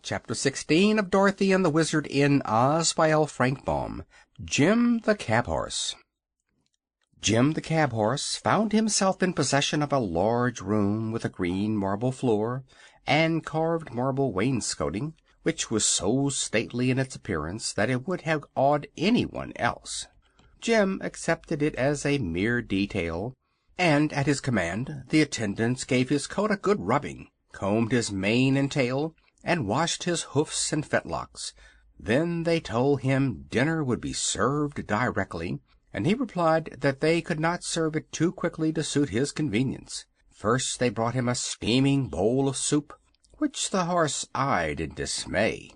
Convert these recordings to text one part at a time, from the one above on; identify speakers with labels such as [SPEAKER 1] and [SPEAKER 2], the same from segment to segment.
[SPEAKER 1] Chapter 16 of Dorothy and the Wizard in Oz by L. Frank Baum. Jim the Cab Horse. Jim the Cab Horse found himself in possession of a large room with a green marble floor and carved marble wainscoting, which was so stately in its appearance that it would have awed anyone else. Jim accepted it as a mere detail, and at his command the attendants gave his coat a good rubbing, combed his mane and tail, and washed his hoofs and fetlocks. Then they told him dinner would be served directly, and he replied that they could not serve it too quickly to suit his convenience. First they brought him a steaming bowl of soup, which the horse eyed in dismay.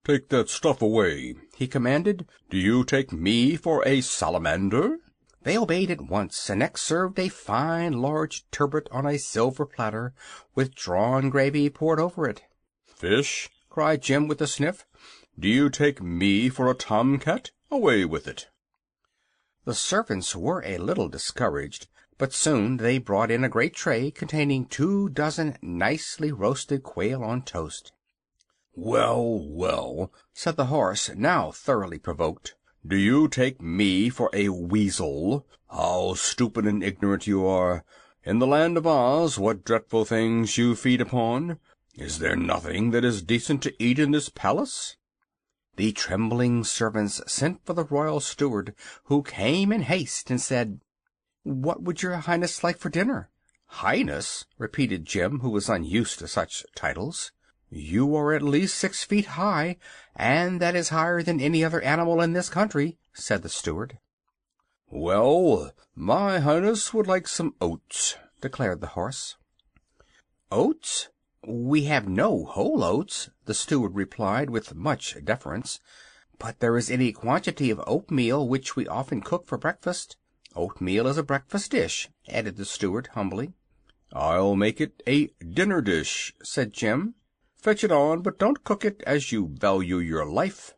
[SPEAKER 2] "Take that stuff away," he commanded. "Do you take me for a salamander?"
[SPEAKER 1] They obeyed at once, and next served a fine large turbot on a silver platter, with drawn gravy poured over it.
[SPEAKER 2] "Fish?" cried Jim with a sniff. "Do you take me for a tomcat? Away with it."
[SPEAKER 1] The servants were a little discouraged, but soon they brought in a great tray containing 24 nicely roasted quail on toast.
[SPEAKER 2] "Well, well," said the horse, now thoroughly provoked. "Do you take me for a weasel? How stupid and ignorant you are! In the land of Oz, what dreadful things you feed upon! Is there nothing that is decent to eat in this palace?"
[SPEAKER 1] The trembling servants sent for the royal steward, who came in haste and said, "What would your highness like for dinner?" "Highness?" repeated Jim, who was unused to such titles. "You are at least 6 feet high, and that is higher than any other animal in this country," said the steward.
[SPEAKER 2] "Well, my highness would like some oats," declared the horse.
[SPEAKER 1] "Oats? We have no whole oats," the steward replied with much deference, "but there is any quantity of oatmeal, which we often cook for breakfast. Oatmeal is a breakfast dish," added the steward humbly.
[SPEAKER 2] "I'll make it a dinner dish," said Jim. "Fetch it on, but don't cook it, as you value your life."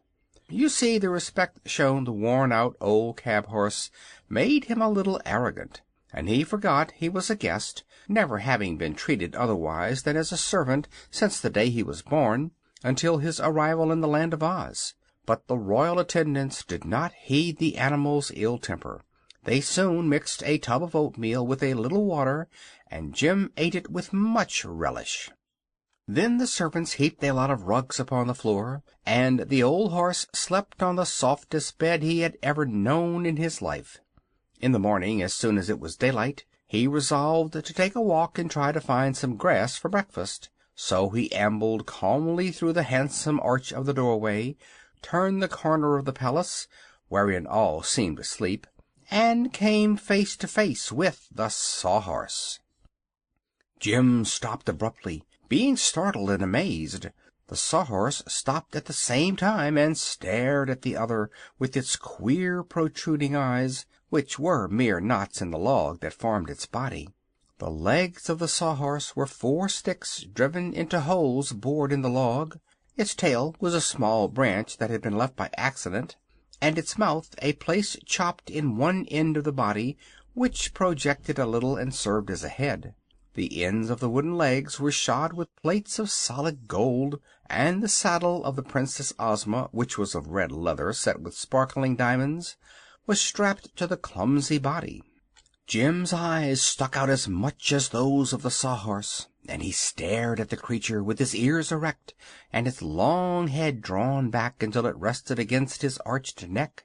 [SPEAKER 1] You see, the respect shown the worn-out old cab-horse made him a little arrogant, and he forgot he was a guest, never having been treated otherwise than as a servant since the day he was born, until his arrival in the Land of Oz. But the royal attendants did not heed the animal's ill temper. They soon mixed a tub of oatmeal with a little water, and Jim ate it with much relish. Then the servants heaped a lot of rugs upon the floor, and the old horse slept on the softest bed he had ever known in his life. In the morning, as soon as it was daylight, he resolved to take a walk and try to find some grass for breakfast. So he ambled calmly through the handsome arch of the doorway, turned the corner of the palace, wherein all seemed asleep, and came face to face with the Sawhorse. Jim stopped abruptly, being startled and amazed. The Sawhorse stopped at the same time and stared at the other with its queer protruding eyes, which were mere knots in the log that formed its body. The legs of the Sawhorse were 4 sticks driven into holes bored in the log. Its tail was a small branch that had been left by accident, and its mouth a place chopped in one end of the body, which projected a little and served as a head. The ends of the wooden legs were shod with plates of solid gold, and the saddle of the Princess Ozma, which was of red leather set with sparkling diamonds, was strapped to the clumsy body. Jim's eyes stuck out as much as those of the Sawhorse, and he stared at the creature with his ears erect and its long head drawn back until it rested against his arched neck.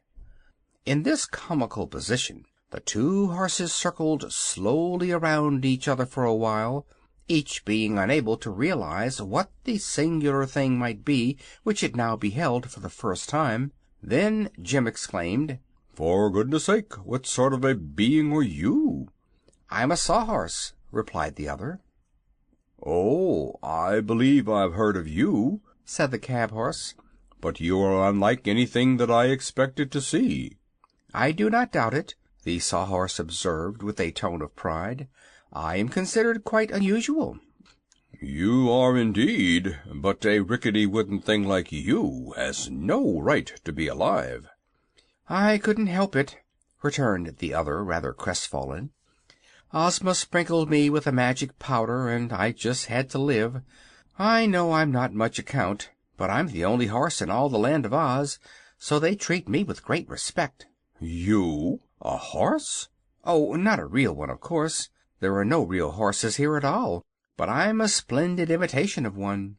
[SPEAKER 1] In this comical position the 2 horses circled slowly around each other for a while, each being unable to realize what the singular thing might be which it now beheld for the first time. Then Jim exclaimed,
[SPEAKER 2] "For goodness sake, what sort of a being are you?"
[SPEAKER 1] "I'm a Sawhorse," replied the other.
[SPEAKER 2] "Oh, I believe I've heard of you," said the cab-horse, "but you are unlike anything that I expected to see."
[SPEAKER 1] "I do not doubt it," the Sawhorse observed with a tone of pride. "I am considered quite unusual."
[SPEAKER 2] "You are indeed, but a rickety wooden thing like you has no right to be alive."
[SPEAKER 1] "I couldn't help it," returned the other, rather crestfallen. "Ozma sprinkled me with a magic powder, and I just had to live. I know I'm not much account, but I'm the only horse in all the Land of Oz, so they treat me with great respect."
[SPEAKER 2] "You? A horse?"
[SPEAKER 1] "Oh, not a real one, of course. There are no real horses here at all, but I'm a splendid imitation of one."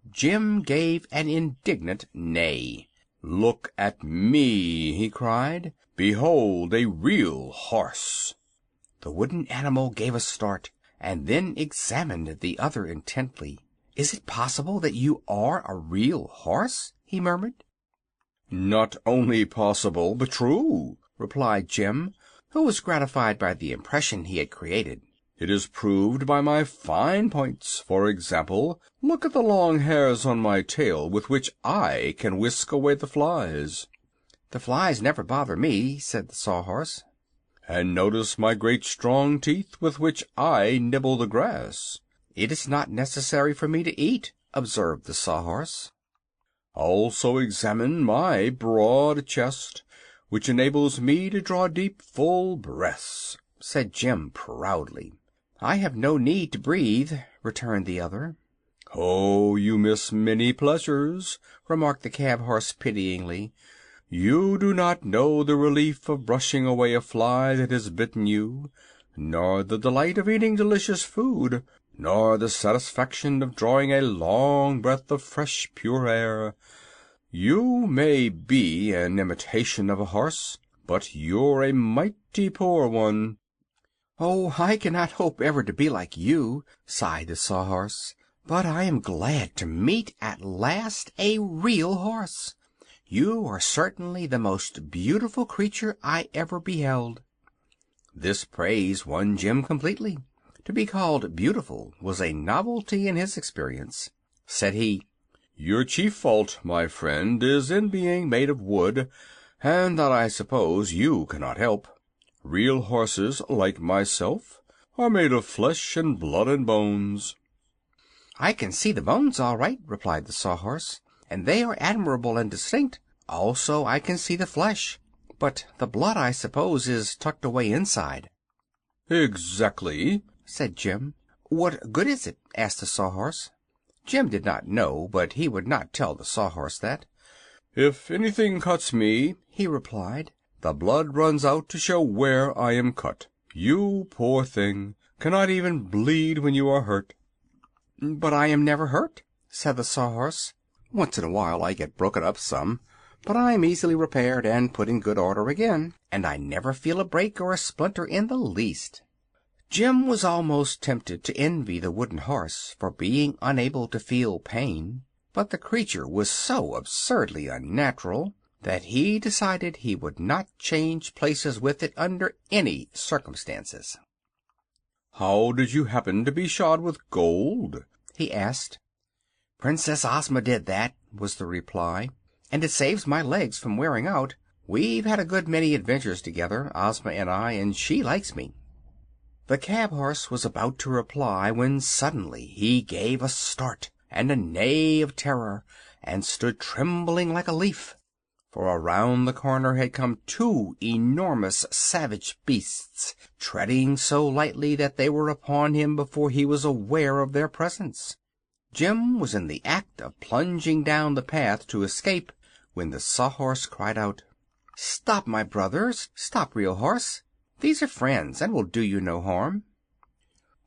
[SPEAKER 1] Jim gave an indignant neigh.
[SPEAKER 2] "Look at me!" he cried. "Behold a real horse!"
[SPEAKER 1] The wooden animal gave a start, and then examined the other intently. "Is it possible that you are a real horse?" he murmured.
[SPEAKER 2] "Not only possible, but true," replied Jim,
[SPEAKER 1] who was gratified by the impression he had created.
[SPEAKER 2] "It is proved by my fine points. For example, look at the long hairs on my tail with which I can whisk away the flies."
[SPEAKER 1] "The flies never bother me," said the Sawhorse.
[SPEAKER 2] "And notice my great strong teeth with which I nibble the grass."
[SPEAKER 1] "It is not necessary for me to eat," observed the Sawhorse.
[SPEAKER 2] "Also examine my broad chest, which enables me to draw deep, full breaths,"
[SPEAKER 1] said Jim proudly. "I have no need to breathe," returned the other.
[SPEAKER 2] "Oh, you miss many pleasures," remarked the cab horse pityingly. "You do not know the relief of brushing away a fly that has bitten you, nor the delight of eating delicious food, nor the satisfaction of drawing a long breath of fresh, pure air. You may be an imitation of a horse, but you're a mighty poor one."
[SPEAKER 1] "Oh, I cannot hope ever to be like you," sighed the Sawhorse. "But I am glad to meet at last a real horse. You are certainly the most beautiful creature I ever beheld." This praise won Jim completely. To be called beautiful was a novelty in his experience. Said he,
[SPEAKER 2] "Your chief fault, my friend, is in being made of wood, and that I suppose you cannot help. Real horses, like myself, are made of flesh and blood and bones."
[SPEAKER 1] "I can see the bones all right," replied the Sawhorse, "and they are admirable and distinct. Also I can see the flesh, but the blood, I suppose, is tucked away inside."
[SPEAKER 2] "Exactly," said Jim.
[SPEAKER 1] "What good is it?" asked the Sawhorse. Jim did not know, but he would not tell the Sawhorse that.
[SPEAKER 2] "If anything cuts me," he replied, "the blood runs out to show where I am cut. You, poor thing, cannot even bleed when you are hurt."
[SPEAKER 1] "But I am never hurt," said the Sawhorse. "Once in a while I get broken up some, but I'm easily repaired and put in good order again, and I never feel a break or a splinter in the least." Jim was almost tempted to envy the wooden horse for being unable to feel pain, but the creature was so absurdly unnatural that he decided he would not change places with it under any circumstances.
[SPEAKER 2] "How did you happen to be shod with gold?"
[SPEAKER 1] he asked. "Princess Ozma did that," was the reply, "and it saves my legs from wearing out. We've had a good many adventures together, Ozma and I, and she likes me." The cab horse was about to reply when suddenly he gave a start and a neigh of terror, and stood trembling like a leaf. For around the corner had come two enormous savage beasts, treading so lightly that they were upon him before he was aware of their presence. Jim was in the act of plunging down the path to escape when the Sawhorse cried out, "Stop, my brothers! Stop, Real Horse! These are friends, and will do you no harm."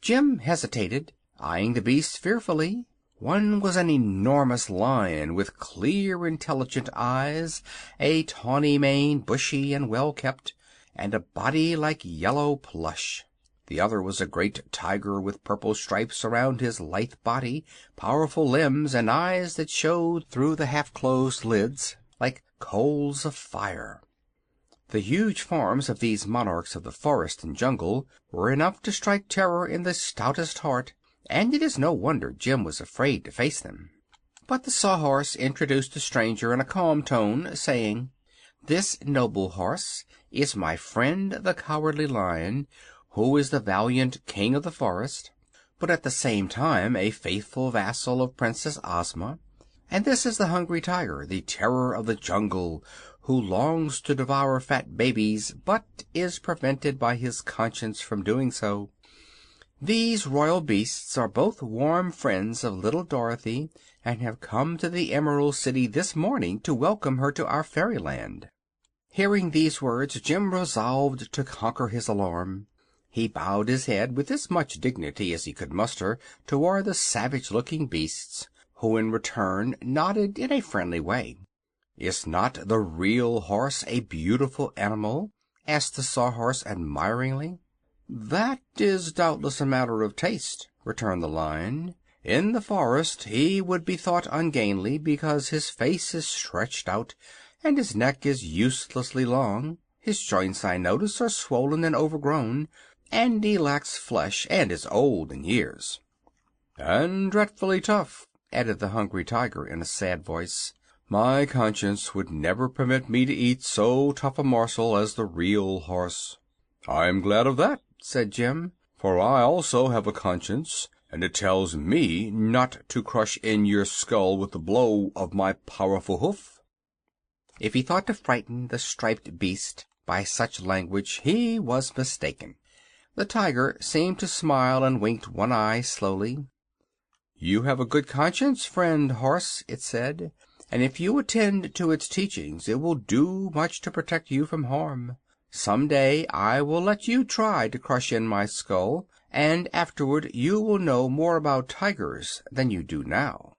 [SPEAKER 1] Jim hesitated, eyeing the beasts fearfully. One was an enormous lion with clear, intelligent eyes, a tawny mane, bushy and well kept, and a body like yellow plush. The other was a great tiger with purple stripes around his lithe body, powerful limbs, and eyes that showed through the half-closed lids like coals of fire. The huge forms of these monarchs of the forest and jungle were enough to strike terror in the stoutest heart, and it is no wonder Jim was afraid to face them. But the Sawhorse introduced the stranger in a calm tone, saying, "This noble horse is my friend the Cowardly Lion, who is the valiant king of the forest, but at the same time a faithful vassal of Princess Ozma. And this is the Hungry Tiger, the terror of the jungle, who longs to devour fat babies, but is prevented by his conscience from doing so. These royal beasts are both warm friends of little Dorothy, and have come to the Emerald City this morning to welcome her to our fairyland." Hearing these words, Jim resolved to conquer his alarm. He bowed his head with as much dignity as he could muster toward the savage-looking beasts, who in return nodded in a friendly way. "Is not the real horse a beautiful animal?" asked the Sawhorse admiringly. "That is doubtless a matter of taste," returned the Lion. "In the forest he would be thought ungainly because his face is stretched out and his neck is uselessly long. His joints, I notice, are swollen and overgrown, and he lacks flesh and is old in years." "And dreadfully tough," added the Hungry Tiger in a sad voice. "My conscience would never permit me to eat so tough a morsel as the real horse." "I'm glad of that," said Jim, "for I also have a conscience, and it tells me not to crush in your skull with the blow of my powerful hoof." If he thought to frighten the striped beast by such language, he was mistaken. The Tiger seemed to smile and winked one eye slowly. "You have a good conscience, friend Horse," it said, "and if you attend to its teachings it will do much to protect you from harm. Some day I will let you try to crush in my skull, and afterward you will know more about tigers than you do now."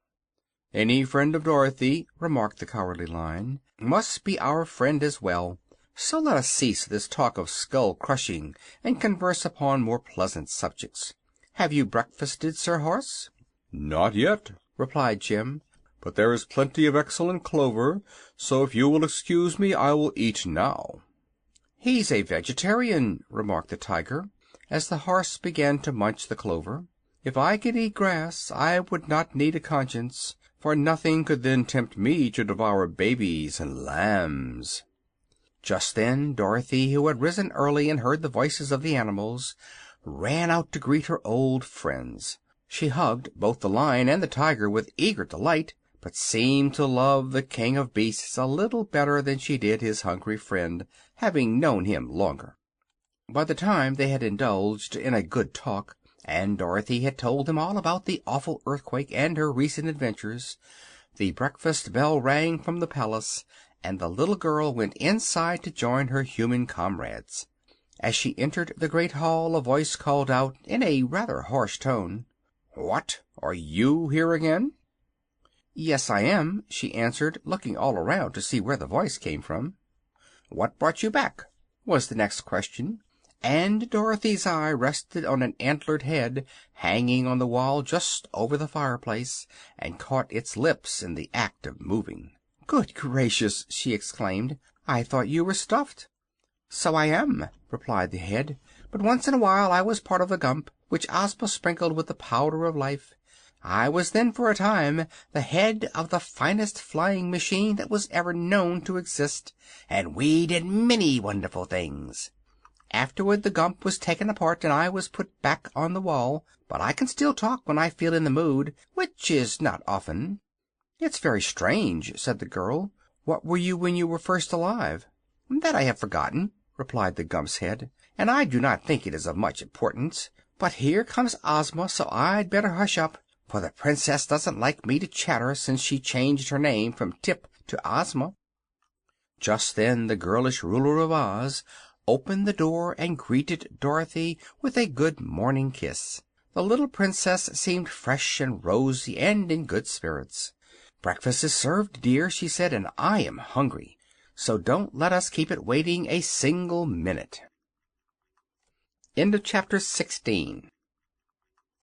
[SPEAKER 1] "Any friend of Dorothy," remarked the Cowardly Lion, "must be our friend as well. So let us cease this talk of skull-crushing and converse upon more pleasant subjects. Have you breakfasted, Sir Horse?" "Not yet," replied Jim, "but there is plenty of excellent clover, so if you will excuse me I will eat now." "He's a vegetarian," remarked the Tiger, as the Horse began to munch the clover. "If I could eat grass I would not need a conscience, for nothing could then tempt me to devour babies and lambs." Just then Dorothy, who had risen early and heard the voices of the animals, ran out to greet her old friends. She hugged both the Lion and the Tiger with eager delight, but seemed to love the King of Beasts a little better than she did his hungry friend, having known him longer. By the time they had indulged in a good talk, and Dorothy had told them all about the awful earthquake and her recent adventures, the breakfast bell rang from the palace, and the little girl went inside to join her human comrades. As she entered the great hall a voice called out in a rather harsh tone, "What, are you here again?" "Yes, I am," she answered, looking all around to see where the voice came from. "What brought you back?" was the next question, and Dorothy's eye rested on an antlered head hanging on the wall just over the fireplace, and caught its lips in the act of moving. "Good gracious!" she exclaimed, "I thought you were stuffed." "So I am," replied the head, "but once in a while I was part of the gump, which Ozma sprinkled with the powder of life. I was then for a time the head of the finest flying machine that was ever known to exist, and we did many wonderful things. Afterward the gump was taken apart and I was put back on the wall, but I can still talk when I feel in the mood, which is not often." "It's very strange," said the girl. "What were you when you were first alive?" "That I have forgotten," replied the gump's head, "and I do not think it is of much importance. But here comes Ozma, so I'd better hush up, for the Princess doesn't like me to chatter since she changed her name from Tip to Ozma." Just then the girlish ruler of Oz opened the door and greeted Dorothy with a good morning kiss. The little Princess seemed fresh and rosy and in good spirits. "Breakfast is served, dear," she said, "and I am hungry. So don't let us keep it waiting a single minute." End of chapter 16.